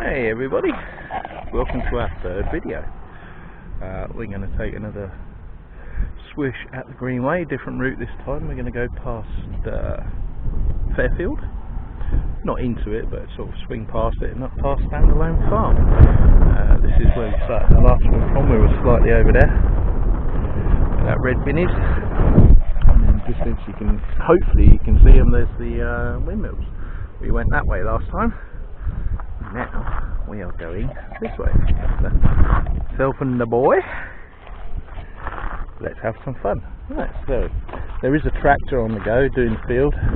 Hey everybody, welcome to our third video. We're going to take another swish at the greenway, different route this time. We're going to go past Fairfield, not into it, but sort of swing past it and up past Standalone Farm. This is where we started the last one from. We were slightly over there where that red bin is, and in the distance hopefully you can see them. There's the windmills. We went that way last time. Now we are going this way. Self and the boy. Let's have some fun. Right, so there is a tractor on the go doing the field. That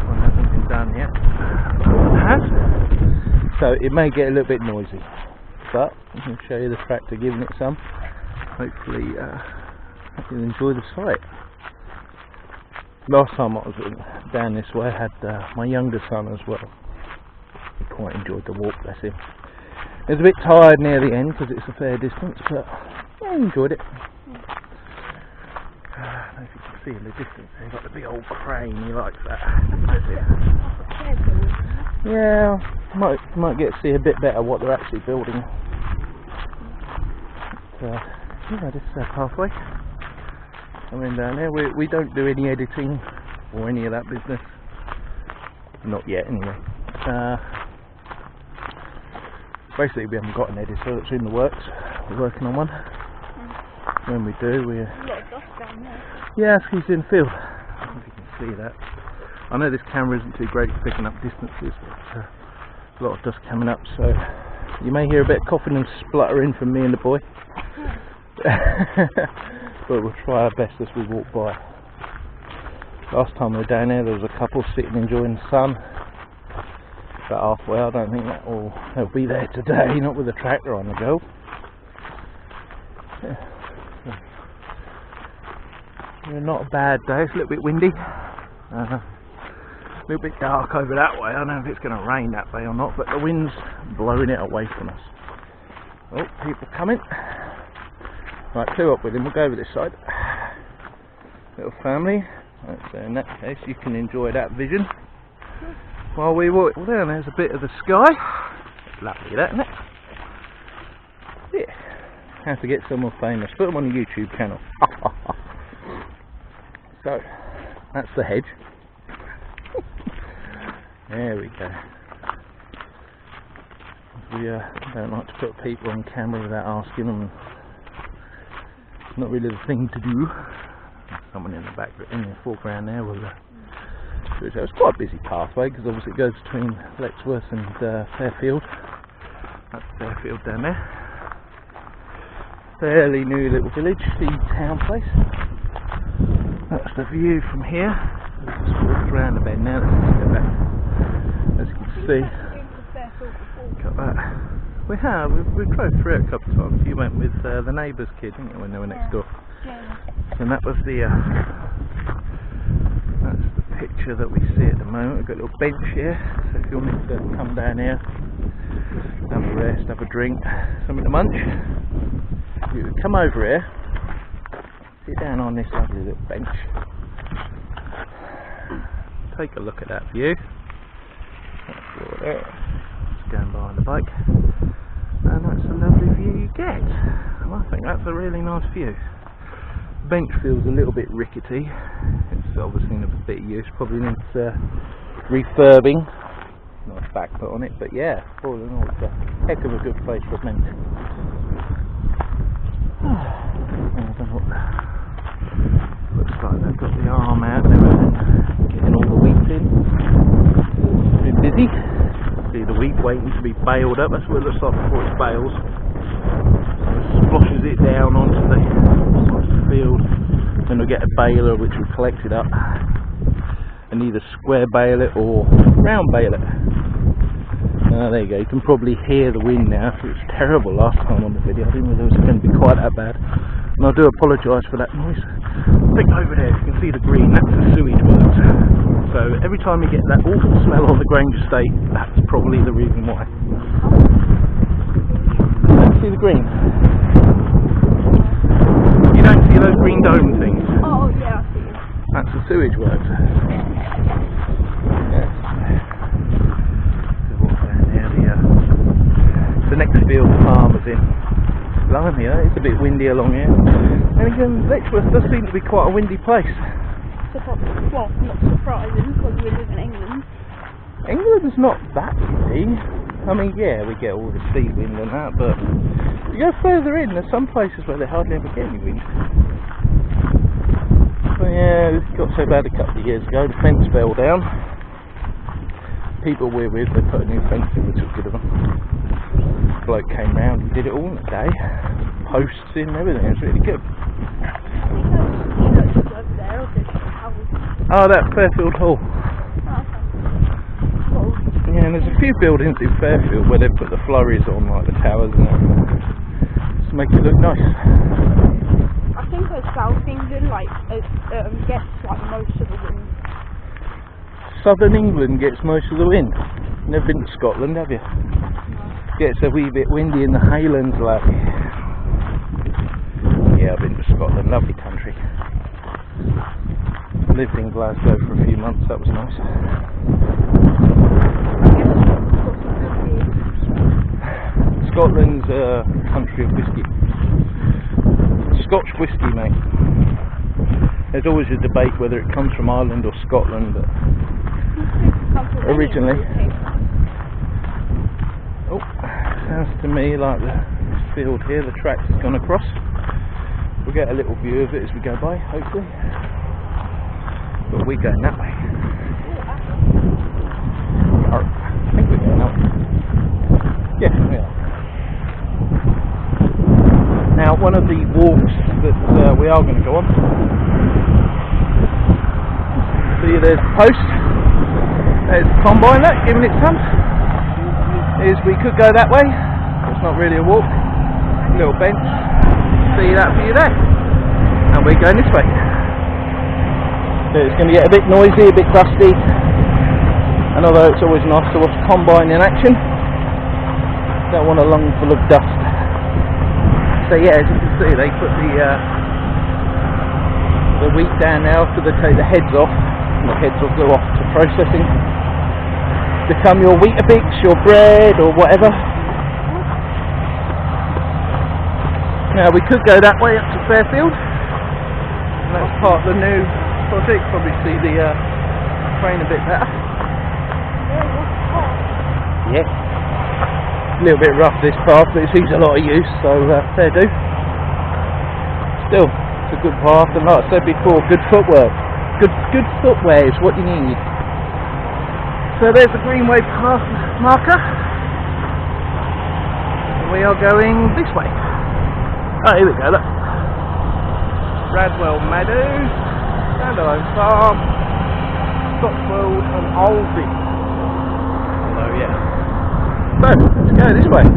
one hasn't been done yet. That one has. So it may get a little bit noisy, but I can show you the tractor giving it some. Hopefully you'll enjoy the sight. Last time I was down this way, I had my younger son as well. He quite enjoyed the walk, bless him. He was a bit tired near the end because it's a fair distance, but yeah, he enjoyed it. I don't know if you can see in the distance, they've got the big old crane, he likes that. Yeah, might get to see a bit better what they're actually building. But, yeah, this is our pathway. Coming down there, we don't do any editing or any of that business, not yet anyway. Basically we haven't got an editor that's in the works, we're working on one. When we do, we're... A lot of dust down there. Yeah, he's in the field, I don't know if you can see that. I know this camera isn't too great for picking up distances, but a lot of dust coming up, so you may hear a bit of coughing and spluttering from me and the boy. But we'll try our best as we walk by. Last time we were down there was a couple sitting enjoying the sun. About halfway. I don't think they'll be there today, not with a tractor on the go. Yeah. Not a bad day, it's a little bit windy. A little bit dark over that way. I don't know if it's going to rain that way or not, but the wind's blowing it away from us. Oh, people coming. Right, clear up with him, we'll go over this side. Little family. Right, so in that case you can enjoy that vision while we walk. Well, there's a bit of the sky. Lovely, that, isn't it? Yeah. Have to get someone famous. Put them on a YouTube channel. So, that's the hedge. There we go. We don't like to put people on camera without asking them. Not really the thing to do. Someone in the back, in the foreground there will it's quite a busy pathway because obviously it goes between Letchworth and Fairfield. That's Fairfield down there. Fairly new little village, the town place. That's the view from here. Let's just walk around a bit now. Let's go back. As you can see, got that. We have. We drove through it a couple of times. You went with the neighbour's kid, didn't you, when they were next door? Yeah. And that was that's the picture that we see at the moment. We've got a little bench here, so if you wanted to come down here, have a rest, have a drink, something to munch, you would come over here, sit down on this lovely little bench, take a look at that view. That's all there. Just going behind the bike. And that's a lovely view you get. And I think that's a really nice view. The bench feels a little bit rickety. It's obviously in a bit of use. Probably needs refurbing. Nice back put on it, but yeah, all in all, it's a heck of a good place for a bench. I don't know what looks like they've got the arm out and everything, getting all the wheat in. Been busy. See the wheat waiting to be baled up. That's what it looks like before it's bales. It splashes it down onto the field. Then we'll get a baler which will collect it up and either square bale it or round bale it. There you go. You can probably hear the wind now. It was terrible last time on the video. I didn't know it was going to be quite that bad. And I do apologise for that noise. I think over there you can see the green. That's the sewage works. So every time you get that awful smell on the Grange estate, that's probably the reason why. Let's see the green. You don't see those green dome things? Oh yeah, I see it. That's the sewage works. Yes. you know, it's a bit windy along here. And again, Letchworth does seem to be quite a windy place. Well, not surprising because we live in England. England's not that windy. I mean, yeah, we get all the sea wind and that, but if you go further in, there's some places where they hardly ever get any wind. But yeah, it got so bad a couple of years ago, the fence fell down. People we're with, they put a new fence in, which was good of them. The bloke came round, he did it all in a day. Posts in, everything, it was really good. Oh, that Fairfield Hall. Yeah, and there's a few buildings in Fairfield where they've put the flurries on, like the towers and that, just to make it look nice. I think South England gets like most of the wind. Southern England gets most of the wind. Never been to Scotland, have you? No. Gets a wee bit windy in the Highlands, like. Yeah, I've been to Scotland, lovely country. Lived in Glasgow for a few months, that was nice. Scotland's a country of whiskey. Scotch whiskey, mate. There's always a debate whether it comes from Ireland or Scotland, but originally. Oh, sounds to me like the field here, the track has gone across. We'll get a little view of it as we go by, hopefully. But we're going that way. I think we're going that way. Yeah, we are. Now, one of the walks that we are going to go on. See, there's the post. There's the combine that, giving its hunt. We could go that way. It's not really a walk. Little bench. See that for you there. And we're going this way. So it's going to get a bit noisy, a bit dusty. And although it's always nice to watch combine in action, don't want a lung full of dust. So yeah, as you can see, they put the wheat down now after they take the heads off. And the heads will go off to processing. Become your Weetabix, your bread, or whatever. Now we could go that way up to Fairfield. And that's part of the new project. Probably see the train a bit better. Yeah. A little bit rough this path, but it seems a lot of use, so fair do. Still, it's a good path, and like I said before, good footwork. Good footwear is what you need. So there's the greenway path marker. And we are going this way. Oh, here we go, look. Bradwell Meadows, Standalone Farm, Cotswold and Alsey. So yeah. So, let's go this way.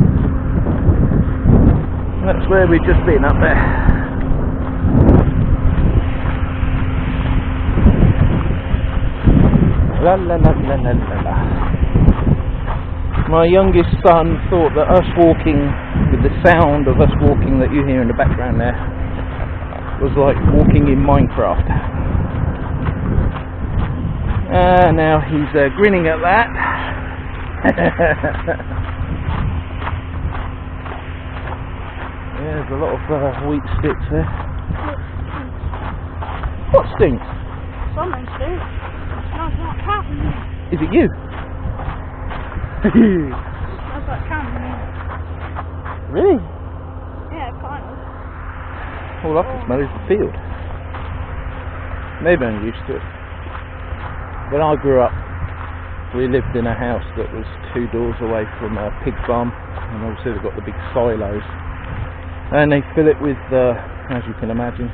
That's where we've just been, up there. La la la la la la. My youngest son thought that us walking, with the sound of us walking that you hear in the background there, was like walking in Minecraft. Now he's grinning at that. Yeah, there's a lot of wheat sticks there. What stinks? Something stinks. Smells like cotton. Is it you? Smells like cotton. Really? Yeah, kind of. All I can smell is the field. Maybe I'm used to it. When I grew up, we lived in a house that was 2 doors away from a pig farm, and obviously they've got the big silos, and they fill it with, as you can imagine.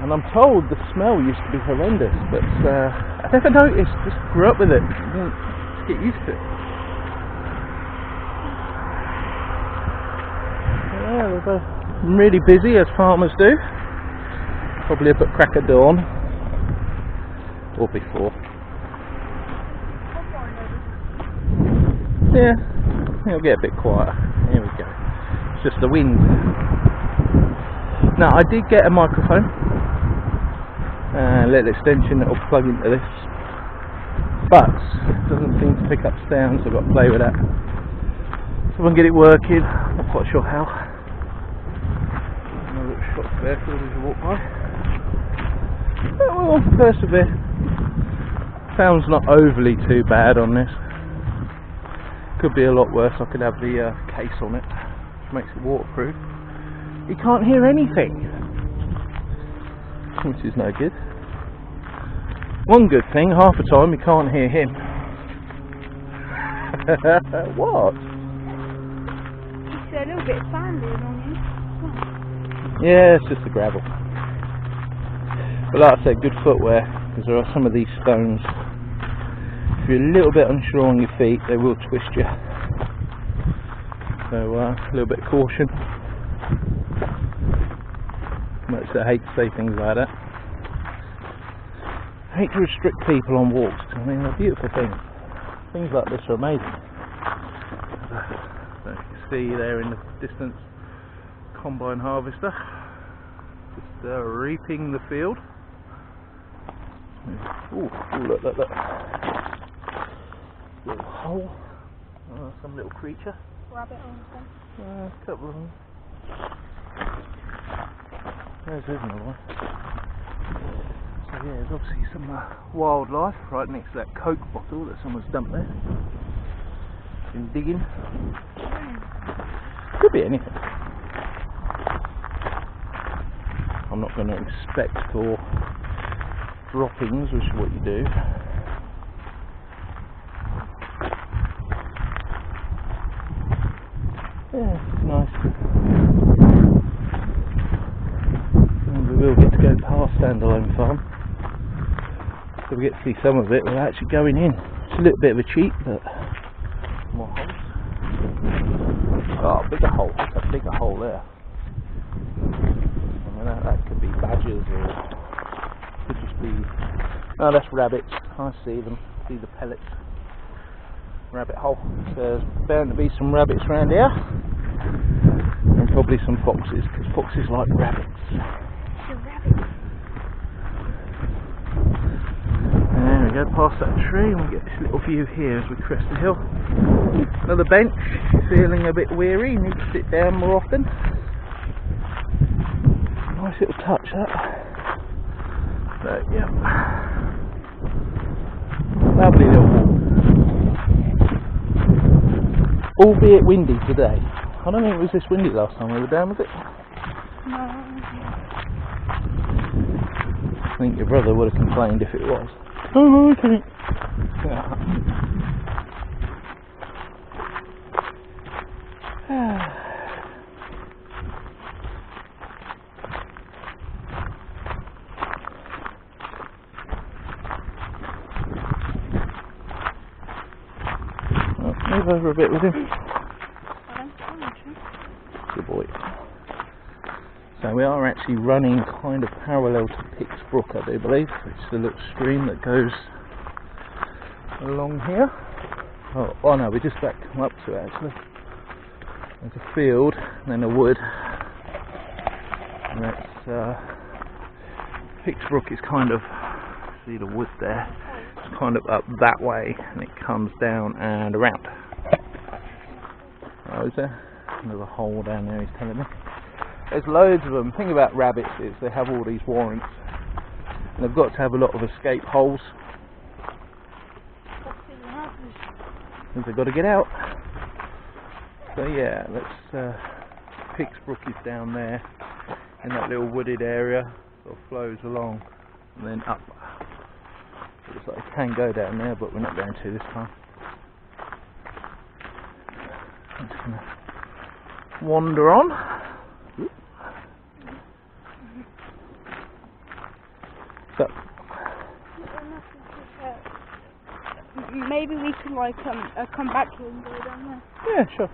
And I'm told the smell used to be horrendous, but I never noticed. Just grew up with it. Didn't get used to it. Yeah, they're really busy, as farmers do. Probably up at crack of dawn or before. Yeah, it'll get a bit quieter. Here we go. It's just the wind. Now, I did get a microphone, a little extension that will plug into this, but it doesn't seem to pick up sound, so I've got to play with that. So if I can get it working, I'll quite sure how. Another little shot of airfield as you walk by. But we'll persevere. Sound's not overly too bad on this. Could be a lot worse. I could have the case on it, which makes it waterproof. You can't hear anything, which is no good. One good thing, half the time you can't hear him. What? It's a little bit sandy on you. Yeah, it's just the gravel. But like I said, good footwear, because there are some of these stones, if you're a little bit unsure on your feet, they will twist you. So a little bit of caution. Much I hate to say things like that. I hate to restrict people on walks, because I mean they're beautiful things. Things like this are amazing. So you can see there in the distance, combine harvester, just reaping the field. Ooh, look, look, look. Little hole. Oh, some little creature. Rabbit or something. A couple of them. There's another one. So yeah, there's obviously some wildlife right next to that Coke bottle that someone's dumped there. Been digging. Could be anything. I'm not going to expect for droppings, which is what you do. Yeah, it's nice. And we will get to go past Standalone Farm, so we get to see some of it without actually going in. It's a little bit of a cheat, but more holes. Oh, bigger hole. That's a bigger hole there. I mean, that could be badgers, or could just be. Oh, that's rabbits. I see them. See the pellets. Rabbit hole. So there's bound to be some rabbits around here, and probably some foxes, because foxes like rabbits. There we go, past that tree, and we get this little view here as we crest the hill. Another bench. Feeling a bit weary, need to sit down more often. Nice little touch, that. So yeah, lovely little walk. Albeit windy today. I don't think it was this windy last time we were down, was it? No. I think your brother would have complained if it was. Oh, okay. Move over a bit with him. Good boy. So we are actually running kind of parallel to Picks Brook, I do believe, which is a little stream that goes along here. Oh no, we're just about to come up to it actually. There's a field and then a wood. And that's Picks Brook is kind of, see the wood there, it's kind of up that way and it comes down and around. Oh, is there? There's a hole down there, he's telling me. There's loads of them. The thing about rabbits is they have all these warrants and they've got to have a lot of escape holes because they've got to get out. So yeah, let's Picks Brook is down there in that little wooded area, sort of flows along and then up. Looks like it can go down there, but we're not going to this time. I'm just going to wander on. So maybe we could like come back here and go down there. yeah, sure.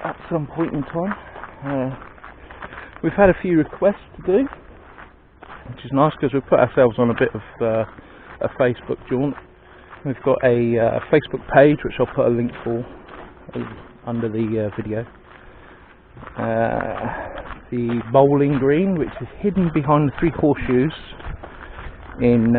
At some point in time. We've had a few requests to do, which is nice because we've put ourselves on a bit of a Facebook jaunt. We've got a Facebook page which I'll put a link for under the video. The bowling green, which is hidden behind the 3 horseshoes in